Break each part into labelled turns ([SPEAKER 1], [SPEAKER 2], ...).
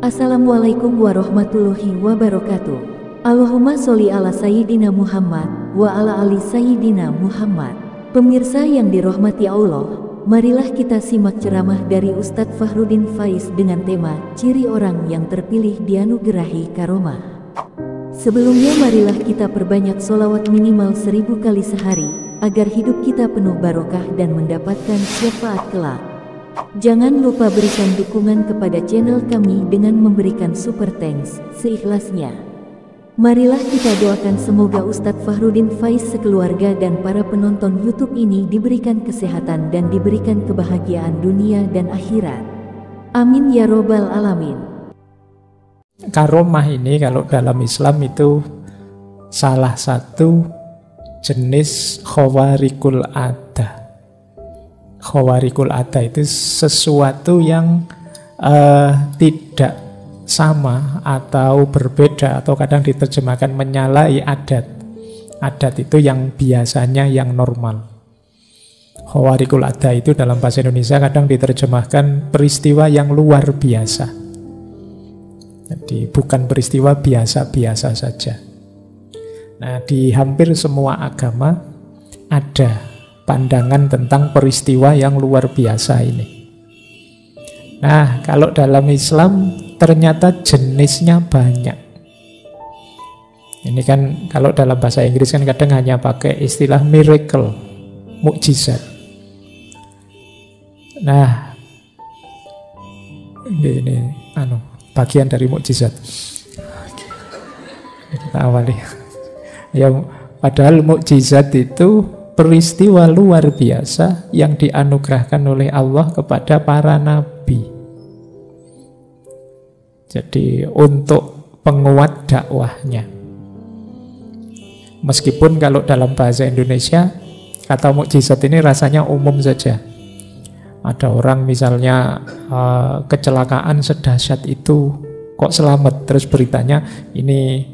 [SPEAKER 1] Assalamualaikum warahmatullahi wabarakatuh. Allahumma sholli ala Sayyidina Muhammad wa ala ali Sayyidina Muhammad. Pemirsa yang dirahmati Allah, marilah kita simak ceramah dari Ustadz Fahrudin Faiz dengan tema Ciri Orang yang Terpilih Dianugerahi Karomah. Sebelumnya marilah kita perbanyak sholawat minimal 1000 kali sehari, agar hidup kita penuh barokah dan mendapatkan syafaat kelak. Jangan lupa berikan dukungan kepada channel kami dengan memberikan super thanks seikhlasnya. Marilah kita doakan semoga Ustadz Fahrudin Faiz sekeluarga dan para penonton YouTube ini diberikan kesehatan dan diberikan kebahagiaan dunia dan akhirat. Amin ya robbal alamin.
[SPEAKER 2] Karomah ini kalau dalam Islam itu salah satu jenis khawarikul ada. Khawarikul ada itu sesuatu yang tidak sama atau berbeda, atau kadang diterjemahkan menyalahi adat. Adat itu yang biasanya yang normal. Khawarikul ada itu dalam bahasa Indonesia kadang diterjemahkan peristiwa yang luar biasa. Jadi bukan peristiwa biasa-biasa saja. Nah, di hampir semua agama ada pandangan tentang peristiwa yang luar biasa ini. Nah, kalau dalam Islam ternyata jenisnya banyak. Ini kan kalau dalam bahasa Inggris kan kadang hanya pakai istilah miracle, mukjizat. Nah, ini bagian dari mukjizat. Kita awali. Ya, padahal mukjizat itu peristiwa luar biasa yang dianugerahkan oleh Allah kepada para nabi. Jadi untuk penguat dakwahnya. Meskipun kalau dalam bahasa Indonesia kata mukjizat ini rasanya umum saja. Ada orang misalnya kecelakaan sedahsyat itu kok selamat, terus beritanya ini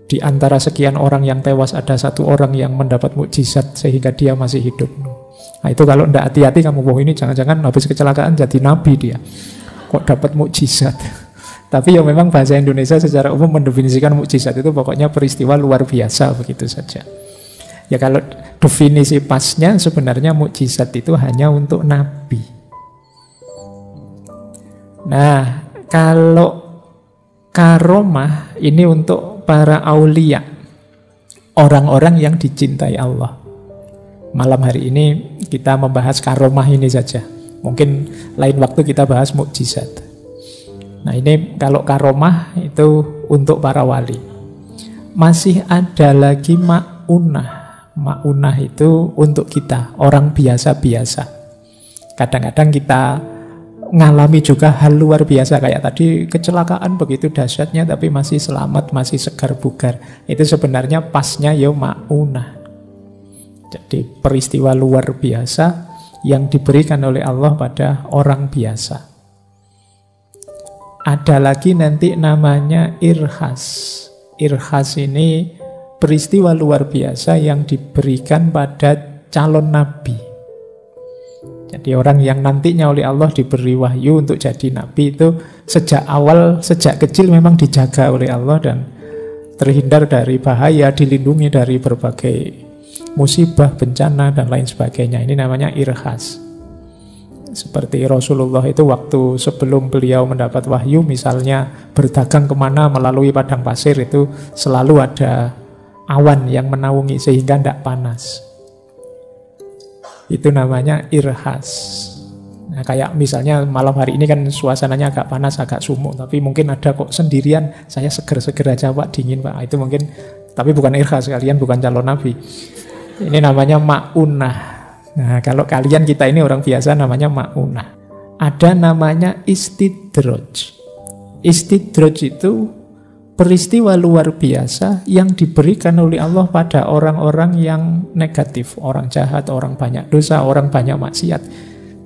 [SPEAKER 2] di antara sekian orang yang tewas ada satu orang yang mendapat mukjizat sehingga dia masih hidup. Nah, itu kalau tidak hati-hati kamu, wah ini jangan-jangan habis kecelakaan jadi nabi dia. Kok dapat mukjizat? Tapi ya memang bahasa Indonesia secara umum mendefinisikan mukjizat itu pokoknya peristiwa luar biasa, begitu saja. Ya kalau definisi pasnya sebenarnya mukjizat itu hanya untuk nabi. Nah, kalau karomah ini untuk para aulia, orang-orang yang dicintai Allah. Malam hari ini kita membahas karomah ini saja. Mungkin lain waktu kita bahas mukjizat. Nah, ini kalau karomah itu untuk para wali. Masih ada lagi ma'unah. Ma'unah itu untuk kita, orang biasa-biasa. Kadang-kadang kita ngalami juga hal luar biasa, kayak tadi kecelakaan begitu dahsyatnya tapi masih selamat, masih segar bugar. Itu sebenarnya pasnya ya ma'unah. Jadi peristiwa luar biasa yang diberikan oleh Allah pada orang biasa. Ada lagi nanti namanya irhas. Irhas ini peristiwa luar biasa yang diberikan pada calon nabi. Jadi orang yang nantinya oleh Allah diberi wahyu untuk jadi nabi itu sejak awal, sejak kecil memang dijaga oleh Allah dan terhindar dari bahaya, dilindungi dari berbagai musibah, bencana, dan lain sebagainya. Ini namanya irhas. Seperti Rasulullah itu waktu sebelum beliau mendapat wahyu, misalnya berdagang kemana melalui padang pasir, itu selalu ada awan yang menaungi sehingga tidak panas. Itu namanya irhas. Nah, kayak misalnya malam hari ini kan suasananya agak panas, agak sumuk, tapi mungkin ada kok sendirian, saya seger-seger aja Pak, dingin Pak. Itu mungkin, tapi bukan irhas, kalian bukan calon nabi. Ini namanya ma'unah. Nah, kalau kalian kita ini orang biasa namanya ma'unah. Ada namanya istidraj. Istidraj itu peristiwa luar biasa yang diberikan oleh Allah pada orang-orang yang negatif, orang jahat, orang banyak dosa, orang banyak maksiat.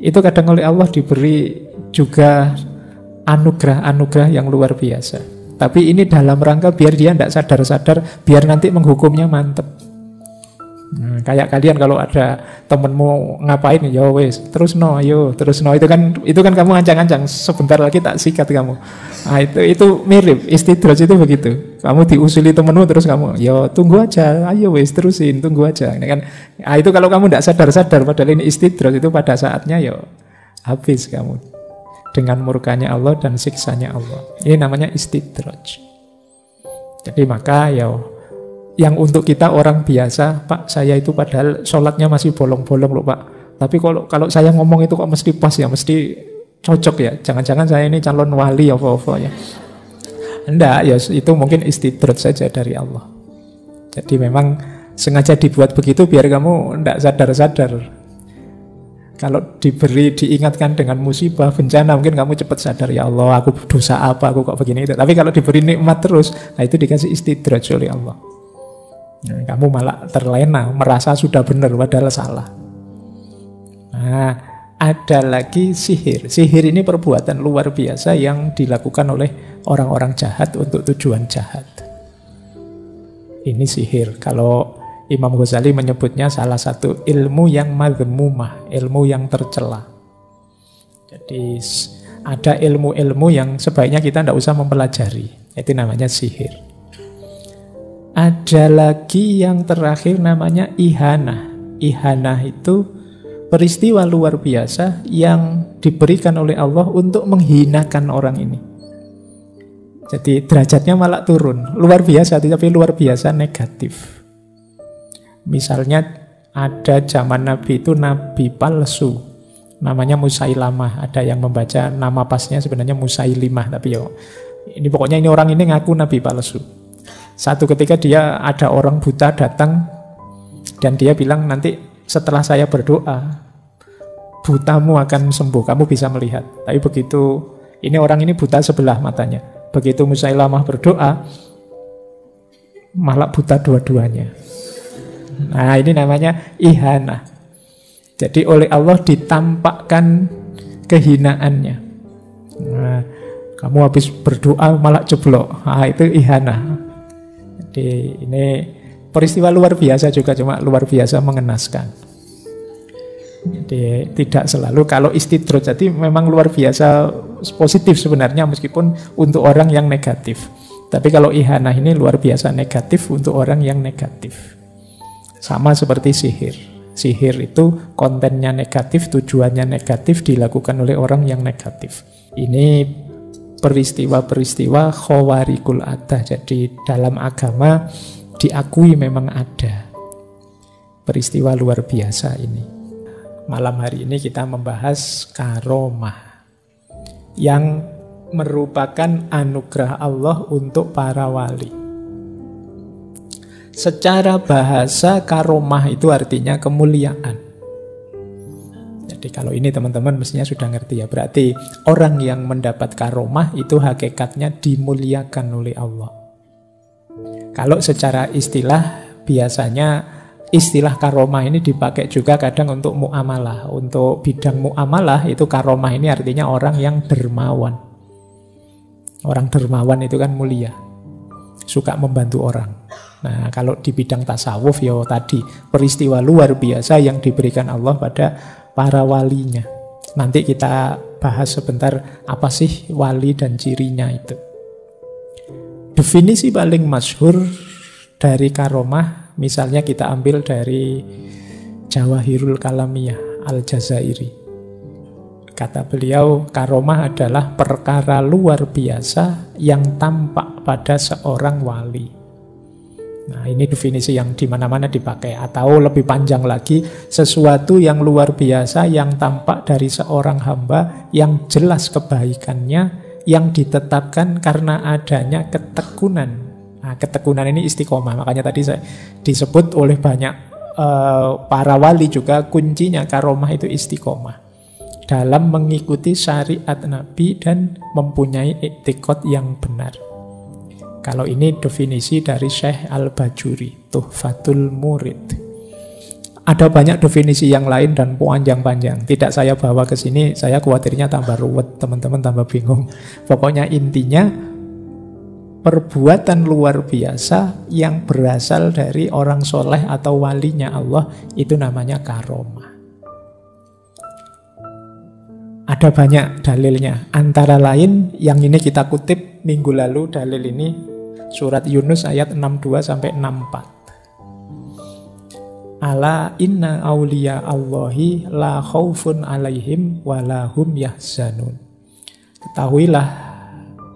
[SPEAKER 2] Itu kadang oleh Allah diberi juga anugerah-anugerah yang luar biasa. Tapi ini dalam rangka biar dia tidak sadar-sadar, biar nanti menghukumnya mantep. Kayak kalian kalau ada temenmu ngapain, ya wes terus no, ayo terus no, itu kan kamu ancang-ancang sebentar lagi tak sikat kamu. Nah, itu mirip istidraj itu begitu. Kamu diusili temenmu terus kamu, ya tunggu aja, ayo wes terusin, tunggu aja. Ini kan, nah, itu kalau kamu tidak sadar-sadar padahal ini istidraj, itu pada saatnya ya habis kamu dengan murkanya Allah dan siksanya Allah. Ini namanya istidraj. Jadi maka ya, yang untuk kita orang biasa, Pak saya itu padahal sholatnya masih bolong-bolong loh Pak, tapi kalau saya ngomong itu kok mesti pas ya, mesti cocok ya, jangan-jangan saya ini calon wali apa-apa ya. Enggak, ya itu mungkin istidraj saja dari Allah. Jadi memang sengaja dibuat begitu biar kamu enggak sadar-sadar. Kalau diingatkan dengan musibah, bencana, mungkin kamu cepat sadar, ya Allah aku dosa apa, aku kok begini itu. Tapi kalau diberi nikmat terus, nah itu dikasih istidraj oleh Allah. Nah, kamu malah terlena, merasa sudah benar padahal salah. Nah, ada lagi sihir. Sihir ini perbuatan luar biasa yang dilakukan oleh orang-orang jahat untuk tujuan jahat. Ini sihir. Kalau Imam Ghazali menyebutnya salah satu ilmu yang madhmumah, ilmu yang tercela. Jadi ada ilmu-ilmu yang sebaiknya kita tidak usah mempelajari. Itu namanya sihir. Ada lagi yang terakhir namanya ihanah. Ihanah itu peristiwa luar biasa yang diberikan oleh Allah untuk menghinakan orang ini. Jadi derajatnya malah turun. Luar biasa, tapi luar biasa negatif. Misalnya ada zaman Nabi itu nabi palsu, namanya Musailamah. Ada yang membaca nama pasnya sebenarnya Musailimah, tapi ya ini pokoknya ini orang ini ngaku nabi palsu. Satu ketika dia ada orang buta datang dan dia bilang, nanti setelah saya berdoa butamu akan sembuh, kamu bisa melihat. Tapi begitu ini orang ini buta sebelah matanya, begitu Musailamah berdoa malah buta dua-duanya. Nah ini namanya ihanah. Jadi oleh Allah ditampakkan kehinaannya. Nah, kamu habis berdoa malah jeblok. Nah itu ihanah. Jadi ini peristiwa luar biasa juga, cuma luar biasa mengenaskan. Jadi tidak selalu kalau istidraj, jadi memang luar biasa positif sebenarnya meskipun untuk orang yang negatif. Tapi kalau ihanah ini luar biasa negatif untuk orang yang negatif. Sama seperti sihir. Sihir itu kontennya negatif, tujuannya negatif, dilakukan oleh orang yang negatif. Ini peristiwa-peristiwa khawarikul adah. Jadi dalam agama diakui memang ada peristiwa luar biasa ini. Malam hari ini kita membahas karomah yang merupakan anugerah Allah untuk para wali. Secara bahasa karomah itu artinya kemuliaan. Jadi kalau ini teman-teman mestinya sudah ngerti ya. Berarti orang yang mendapat karomah itu hakikatnya dimuliakan oleh Allah. Kalau secara istilah, biasanya istilah karomah ini dipakai juga kadang untuk muamalah. Untuk bidang muamalah itu karomah ini artinya orang yang dermawan. Orang dermawan itu kan mulia, suka membantu orang. Nah kalau di bidang tasawuf ya tadi peristiwa luar biasa yang diberikan Allah pada para walinya. Nanti kita bahas sebentar apa sih wali dan cirinya itu. Definisi paling masyhur dari karomah misalnya kita ambil dari Jawahirul Kalamiyah Al-Jazairi. Kata beliau, karomah adalah perkara luar biasa yang tampak pada seorang wali. Nah, ini definisi yang di mana-mana dipakai. Atau lebih panjang lagi, sesuatu yang luar biasa yang tampak dari seorang hamba yang jelas kebaikannya, yang ditetapkan karena adanya ketekunan. Nah, ketekunan ini istiqomah. Makanya tadi saya disebut oleh banyak para wali juga kuncinya karomah itu istiqomah. Dalam mengikuti syariat Nabi dan mempunyai i'tiqad yang benar. Kalau ini definisi dari Syekh Al-Bajuri, Tuhfatul Murid. Ada banyak definisi yang lain dan panjang-panjang. Tidak saya bawa ke sini, saya khawatirnya tambah ruwet, teman-teman tambah bingung. Pokoknya intinya perbuatan luar biasa yang berasal dari orang soleh atau walinya Allah, itu namanya karomah. Ada banyak dalilnya. Antara lain yang ini kita kutip minggu lalu, dalil ini surat Yunus ayat 62 sampai 64. Ala inna awliya Allahi la khaufun alaihim wa la hum yahzanun. Ketahuilah,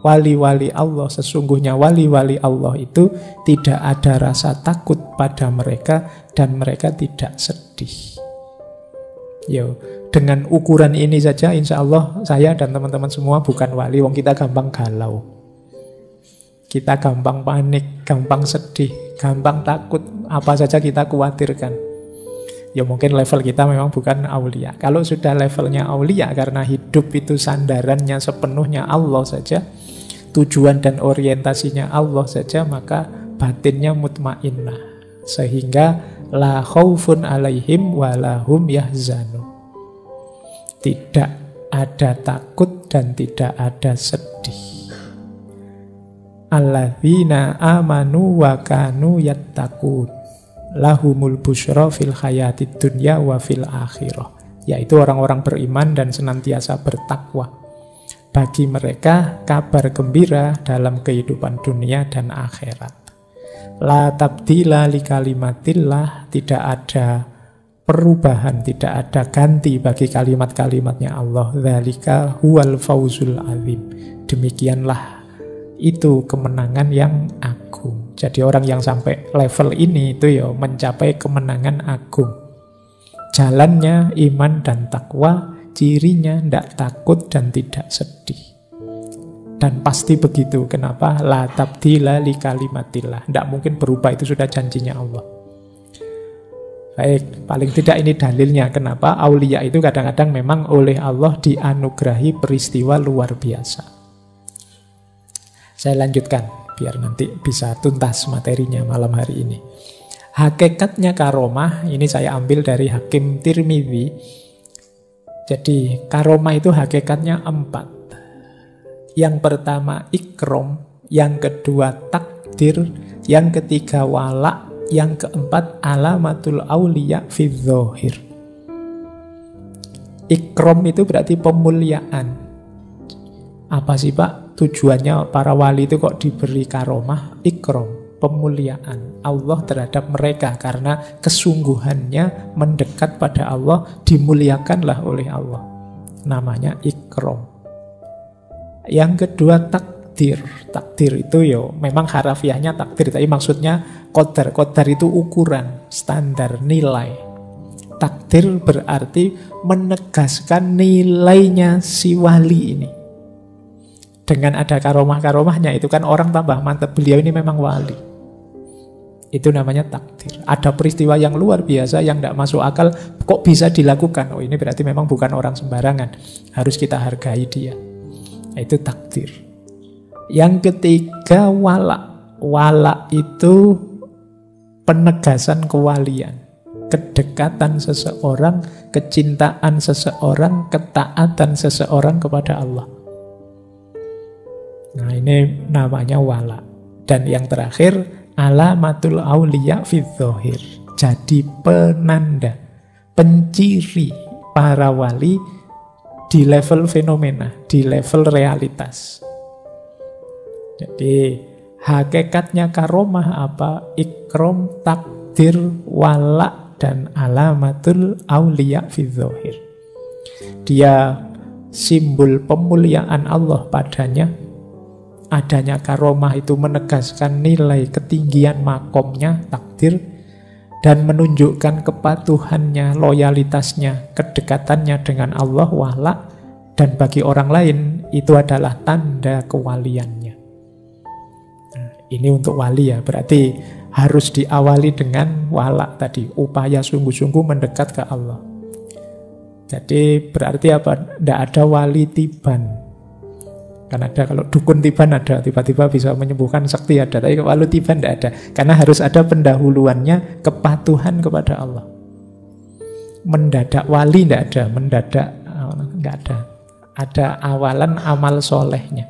[SPEAKER 2] wali-wali Allah, sesungguhnya wali-wali Allah itu tidak ada rasa takut pada mereka dan mereka tidak sedih. Yo, dengan ukuran ini saja insya Allah saya dan teman-teman semua bukan wali. Wong kita gampang galau, kita gampang panik, gampang sedih, gampang takut, apa saja kita khawatirkan. Ya mungkin level kita memang bukan aulia. Kalau sudah levelnya aulia, karena hidup itu sandarannya sepenuhnya Allah saja, tujuan dan orientasinya Allah saja, maka batinnya mutmainnah. Sehingga la khaufun alaihim wa la hum yahzanun. Tidak ada takut dan tidak ada sedih. Alladzina amanu wa kanu yattaqun lahumul busyra fil hayatid dunya wa fil akhirah. Yaitu orang-orang beriman dan senantiasa bertakwa. Bagi mereka kabar gembira dalam kehidupan dunia dan akhirat. La tabdila li kalimatillah, tidak ada perubahan, tidak ada ganti bagi kalimat-kalimatnya Allah. Dzalika huwal fauzul azim. Demikianlah itu kemenangan yang agung. Jadi orang yang sampai level ini itu ya mencapai kemenangan agung. Jalannya iman dan takwa, cirinya tidak takut dan tidak sedih. Dan pasti begitu. Kenapa? La tabdila li kalimatillah. Tidak mungkin berubah, itu sudah janjinya Allah. Baik, paling tidak ini dalilnya kenapa aulia itu kadang-kadang memang oleh Allah dianugerahi peristiwa luar biasa. Saya lanjutkan biar nanti bisa tuntas materinya malam hari ini. Hakikatnya karomah, ini saya ambil dari Hakim Tirmidzi. Jadi karomah itu hakikatnya 4. Yang pertama ikrom, yang kedua takdir, yang ketiga wala, yang keempat alamatul auliya fi dzahir. Ikrom itu berarti pemuliaan. Apa sih Pak tujuannya para wali itu kok diberi karomah? Ikrom, pemuliaan Allah terhadap mereka, karena kesungguhannya mendekat pada Allah, dimuliakanlah oleh Allah. Namanya ikrom. Yang kedua takdir. Takdir itu yo memang harafiahnya takdir, tapi maksudnya qadar. Qadar itu ukuran, standar, nilai. Takdir berarti menegaskan nilainya si wali ini. Dengan ada karomah-karomahnya itu kan orang tambah mantap, beliau ini memang wali. Itu namanya takdir. Ada peristiwa yang luar biasa yang tidak masuk akal, kok bisa dilakukan? Oh, ini berarti memang bukan orang sembarangan, harus kita hargai dia. Itu takdir. Yang ketiga wala. Wala itu penegasan kewalian, kedekatan seseorang, kecintaan seseorang, ketaatan seseorang kepada Allah. Nah ini namanya wala. Dan yang terakhir alamatul auliya fi dzahir. Jadi penanda, penciri para wali di level fenomena, di level realitas. Jadi hakikatnya karomah apa? Ikrom, takdir, wala, dan alamatul auliya fi dzahir. Dia simbol pemuliaan Allah padanya. Adanya karomah itu menegaskan nilai ketinggian makomnya, takdir, dan menunjukkan kepatuhannya, loyalitasnya, kedekatannya dengan Allah, wala, dan bagi orang lain itu adalah tanda kewaliannya. Nah, ini untuk wali ya, berarti harus diawali dengan wala tadi, upaya sungguh-sungguh mendekat ke Allah. Jadi berarti apa? Tidak ada wali tiban. Kan ada, kalau dukun tiban ada, tiba-tiba bisa menyembuhkan sakti ada, tapi kalau tiban tidak ada, karena harus ada pendahuluannya kepatuhan kepada Allah. Mendadak wali tidak ada, mendadak nggak ada. Ada awalan amal solehnya.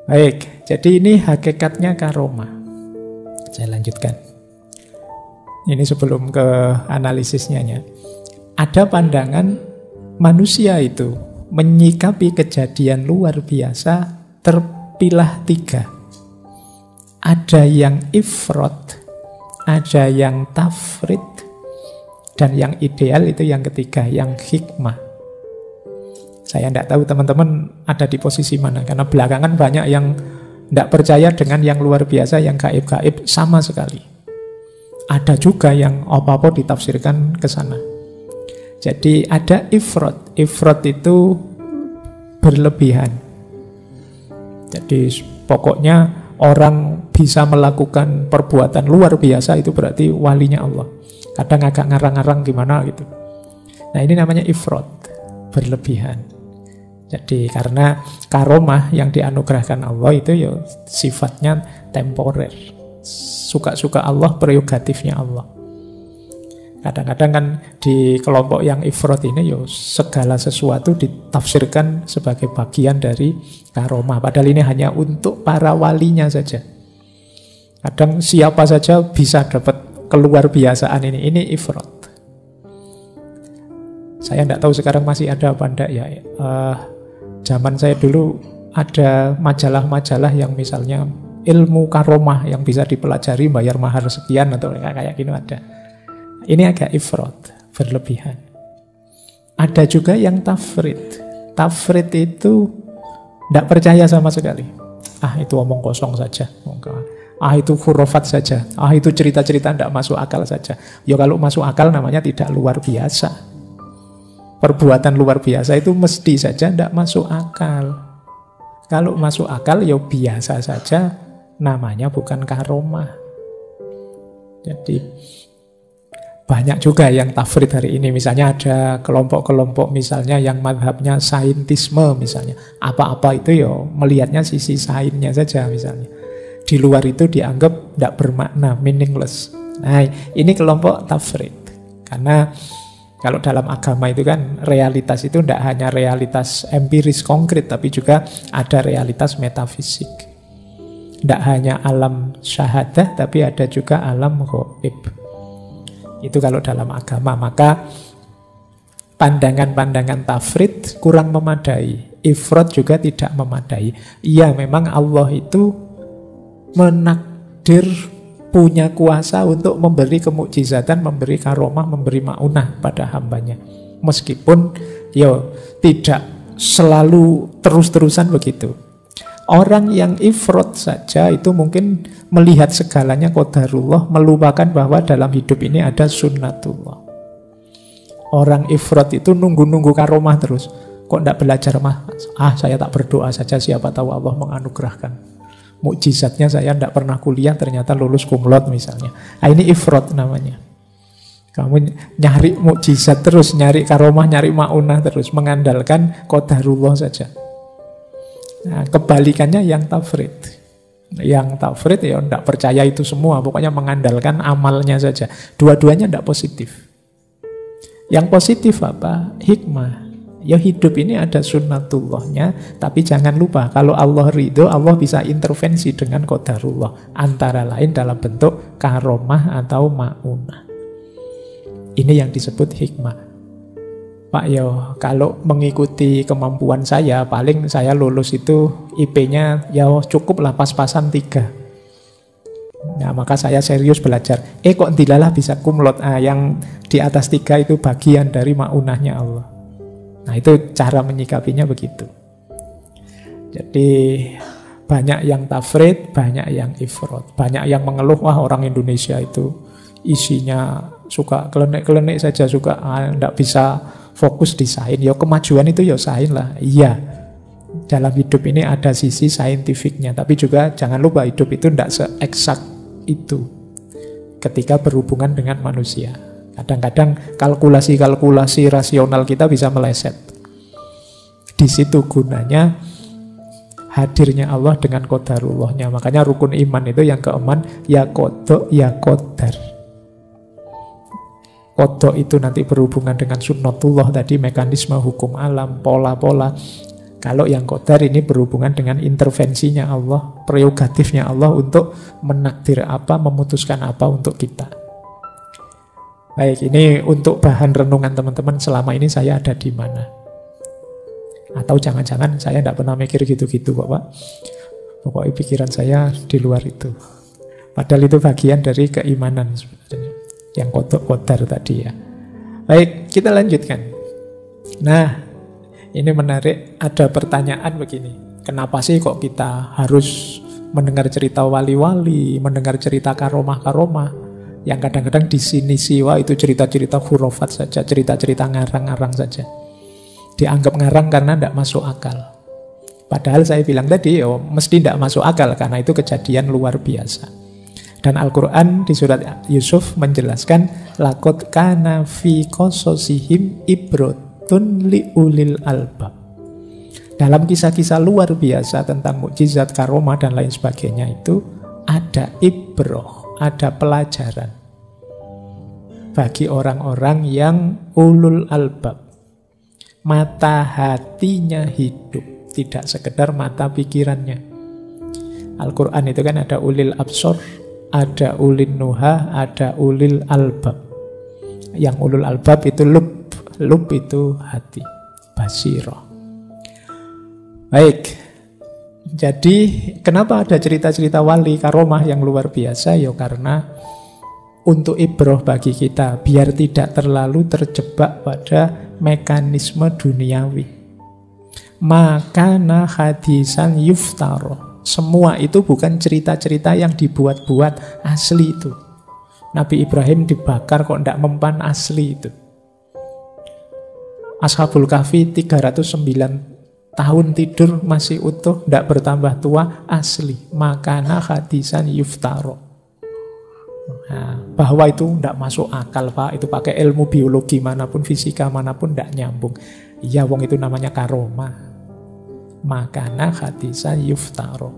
[SPEAKER 2] Baik, jadi ini hakikatnya karomah. Saya lanjutkan. Ini sebelum ke analisisnya ya. Ada pandangan manusia itu menyikapi kejadian luar biasa terpilah 3. Ada yang ifrot, ada yang tafrid, dan yang ideal itu yang ketiga, yang hikmah. Saya tidak tahu teman-teman ada di posisi mana, karena belakangan banyak yang tidak percaya dengan yang luar biasa, yang gaib-gaib sama sekali. Ada juga yang apa-apa ditafsirkan ke sana. Jadi ada ifrot. Ifrot itu berlebihan. Jadi pokoknya orang bisa melakukan perbuatan luar biasa itu berarti walinya Allah. Kadang agak ngarang-ngarang gimana gitu. Nah ini namanya ifrot, berlebihan. Jadi karena karomah yang dianugerahkan Allah itu ya sifatnya temporer. Suka-suka Allah, prerogatifnya Allah. Kadang-kadang kan di kelompok yang ifrot ini ya segala sesuatu ditafsirkan sebagai bagian dari karomah. Padahal ini hanya untuk para walinya saja. Kadang siapa saja bisa dapat keluar biasaan ini. Ini ifrot. Saya tidak tahu sekarang masih ada apa enggak ya. Zaman saya dulu ada majalah-majalah yang misalnya ilmu karomah yang bisa dipelajari bayar mahar sekian atau kayak gini ada. Ini agak ifrot, berlebihan. Ada juga yang tafrid. Tafrid itu tidak percaya sama sekali. Itu omong kosong saja. Itu khurafat saja. Itu cerita-cerita tidak masuk akal saja. Ya kalau masuk akal namanya tidak luar biasa. Perbuatan luar biasa itu mesti saja tidak masuk akal. Kalau masuk akal ya biasa saja, namanya bukan karomah. Jadi banyak juga yang tafrid hari ini. Misalnya ada kelompok-kelompok misalnya yang madhabnya saintisme misalnya. Apa-apa itu ya melihatnya sisi sainnya saja misalnya. Di luar itu dianggap tidak bermakna, meaningless. Nah ini kelompok tafrid. Karena kalau dalam agama itu kan realitas itu tidak hanya realitas empiris konkret, tapi juga ada realitas metafisik. Tidak hanya alam syahadah, tapi ada juga alam ghaib. Itu kalau dalam agama. Maka pandangan-pandangan tafrid kurang memadai. Ifrot juga tidak memadai. Iya memang Allah itu menakdir, punya kuasa untuk memberi kemukjizatan, memberi karomah, memberi maunah pada hambanya. Meskipun tidak selalu terus-terusan begitu. Orang yang ifrot saja itu mungkin melihat segalanya qadarullah, melupakan bahwa dalam hidup ini ada sunnatullah. Orang ifrot itu nunggu-nunggu karomah terus. Kok tidak belajar saya tak berdoa saja, siapa tahu Allah menganugerahkan. Mukjizatnya saya tidak pernah kuliah, ternyata lulus kumlot misalnya. Ini ifrot namanya. Kamu nyari mukjizat terus, nyari karomah, nyari maunah terus, mengandalkan qadarullah saja. Nah, kebalikannya yang tafrid. Yang tafrid ya tidak percaya itu semua, pokoknya mengandalkan amalnya saja. Dua-duanya tidak positif. Yang positif apa? Hikmah. Ya hidup ini ada sunnatullahnya, tapi jangan lupa kalau Allah ridho, Allah bisa intervensi dengan qadarullah, antara lain dalam bentuk karomah atau ma'unah. Ini yang disebut hikmah. Pak kalau mengikuti kemampuan saya, paling saya lulus itu IP-nya cukuplah pas-pasan 3. Nah maka saya serius belajar. Kok dilalah bisa kumlot. Yang di atas 3 itu bagian dari ma'unahnya Allah. Nah itu cara menyikapinya begitu. Jadi banyak yang tafrid, banyak yang ifrot. Banyak yang mengeluh, orang Indonesia itu isinya suka kelenek-kelenek saja, suka tidak bisa fokus di sains. Kemajuan itu sains lah. Iya, dalam hidup ini ada sisi saintifiknya. Tapi juga jangan lupa hidup itu tidak se-eksak itu ketika berhubungan dengan manusia. Kadang-kadang kalkulasi-kalkulasi rasional kita bisa meleset. Di situ gunanya hadirnya Allah dengan qadarullahnya. Makanya rukun iman itu yang keempat, ya qada ya qadar. Qada itu nanti berhubungan dengan sunnatullah tadi, mekanisme hukum alam, pola-pola. Kalau yang qadar ini berhubungan dengan intervensinya Allah, prerogatifnya Allah untuk menakdir apa, memutuskan apa untuk kita. Baik, ini untuk bahan renungan teman-teman, selama ini saya ada di mana. Atau jangan-jangan saya tidak pernah mikir gitu-gitu kok Pak. Pokoknya pikiran saya di luar itu. Padahal itu bagian dari keimanan sebenarnya. Yang qadar tadi ya. Baik, kita lanjutkan. Nah, ini menarik, ada pertanyaan begini. Kenapa sih kok kita harus mendengar cerita wali-wali, mendengar cerita karomah-karomah, yang kadang-kadang di sini siwa itu cerita-cerita khurafat saja, cerita-cerita ngarang-ngarang saja. Dianggap ngarang karena tidak masuk akal. Padahal saya bilang tadi, mesti tidak masuk akal karena itu kejadian luar biasa. Dan Al-Quran di surat Yusuf menjelaskan, laqad kana fi qasasihim ibratun liulil albab. Dalam kisah-kisah luar biasa tentang mukjizat, karomah dan lain sebagainya itu ada ibroh, ada pelajaran bagi orang-orang yang ulul albab. Mata hatinya hidup, tidak sekedar mata pikirannya. Al-Quran itu kan ada ulil absor, ada ulil nuha, ada ulil albab. Yang ulul albab itu lub itu hati, basirah. Baik, jadi kenapa ada cerita-cerita wali karomah yang luar biasa? Ya karena untuk ibroh bagi kita, biar tidak terlalu terjebak pada mekanisme duniawi. Makana hadisan yuftaro, semua itu bukan cerita-cerita yang dibuat-buat, asli itu. Nabi Ibrahim dibakar kok tidak mempan, asli itu. Ashabul Kahfi 309 tahun tidur masih utuh, tidak bertambah tua, asli. Makana hadisan yuftaro. Nah, bahwa itu tidak masuk akal Pak, itu pakai ilmu biologi manapun, fisika manapun tidak nyambung. Ya wong itu namanya karomah. Makana hadisan yuftaro.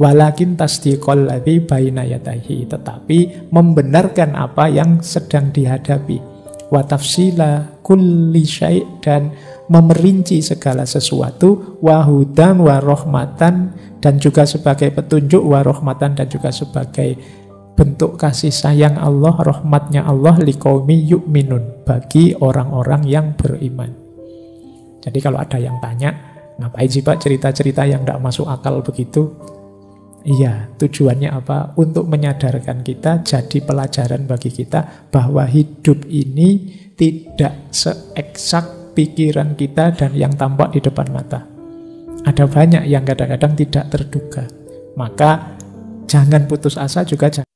[SPEAKER 2] Walakin tasdiqal ladzi baina yadayhi, tetapi membenarkan apa yang sedang dihadapi. Wa tafsila kulli syai', dan memerinci segala sesuatu, wa hudan wa rahmatan, dan juga sebagai petunjuk, wa rahmatan, dan juga sebagai bentuk kasih sayang Allah, rahmatnya Allah, liqaumi yu'minun, bagi orang-orang yang beriman. Jadi kalau ada yang tanya, ngapain sih Pak cerita-cerita yang tidak masuk akal begitu? Iya, tujuannya apa? Untuk menyadarkan kita, jadi pelajaran bagi kita bahwa hidup ini tidak seeksak pikiran kita dan yang tampak di depan mata. Ada banyak yang kadang-kadang tidak terduga. Maka jangan putus asa juga.